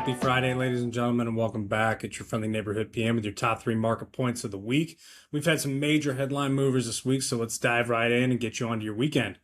Happy Friday, ladies and gentlemen, and welcome back at your friendly neighborhood PM with your top 3 market points of the week. We've had some major headline movers this week, so let's dive right in and get you onto your weekend.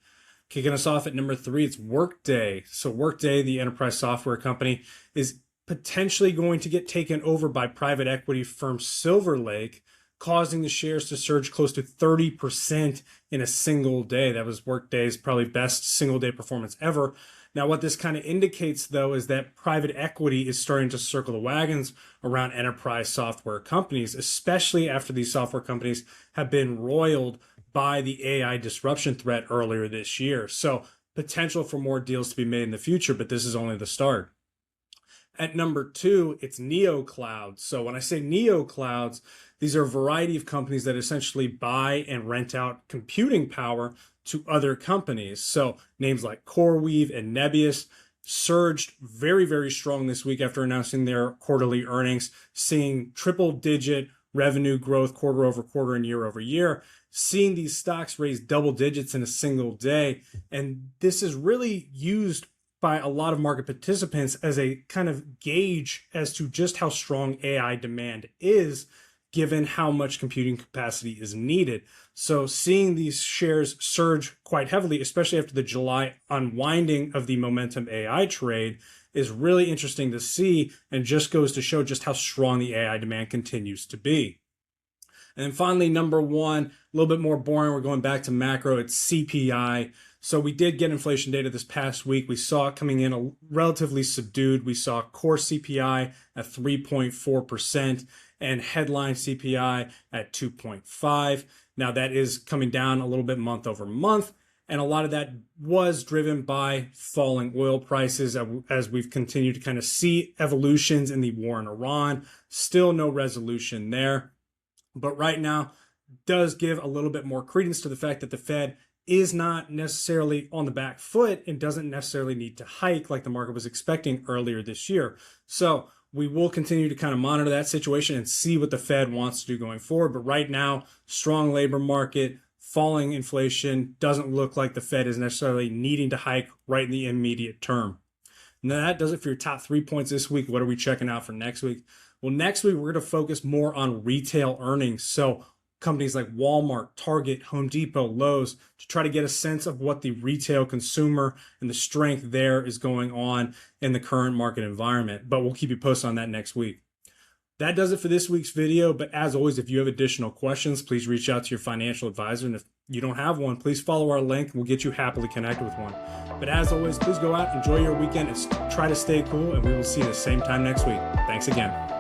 Kicking us off at number 3, it's Workday. So Workday, the enterprise software company, is potentially going to get taken over by private equity firm Silver Lake, causing the shares to surge close to 30% in a single day. That was Workday's probably best single day performance ever. Now, what this kind of indicates, though, is that private equity is starting to circle the wagons around enterprise software companies, especially after these software companies have been roiled by the AI disruption threat earlier this year. So potential for more deals to be made in the future, but this is only the start. At number 2, it's Neoclouds. So when I say Neoclouds, these are a variety of companies that essentially buy and rent out computing power to other companies. So names like CoreWeave and Nebius surged very, very strong this week after announcing their quarterly earnings, seeing triple-digit revenue growth quarter over quarter and year over year, seeing these stocks raise double digits in a single day. And this is really used by a lot of market participants as a kind of gauge as to just how strong AI demand is, given how much computing capacity is needed. So seeing these shares surge quite heavily, especially after the July unwinding of the momentum AI trade, is really interesting to see and just goes to show just how strong the AI demand continues to be. And then finally, number 1, a little bit more boring. We're going back to macro. It's CPI. So we did get inflation data this past week. We saw it coming in relatively subdued. We saw core CPI at 3.4% and headline CPI at 2.5. Now that is coming down a little bit month over month. And a lot of that was driven by falling oil prices as we've continued to kind of see evolutions in the war in Iran. Still no resolution there. But right now does give a little bit more credence to the fact that the Fed is not necessarily on the back foot and doesn't necessarily need to hike like the market was expecting earlier this year. So we will continue to kind of monitor that situation and see what the Fed wants to do going forward. But right now, strong labor market, falling inflation, doesn't look like the Fed is necessarily needing to hike right in the immediate term. Now that does it for your top 3 points this week. What are we checking out for next week? Well, next week, we're going to focus more on retail earnings. So companies like Walmart, Target, Home Depot, Lowe's, to try to get a sense of what the retail consumer and the strength there is going on in the current market environment. But we'll keep you posted on that next week. That does it for this week's video. But as always, if you have additional questions, please reach out to your financial advisor. And if you don't have one, please follow our link. We'll get you happily connected with one. But as always, please go out, enjoy your weekend, and try to stay cool. And we will see you the same time next week. Thanks again.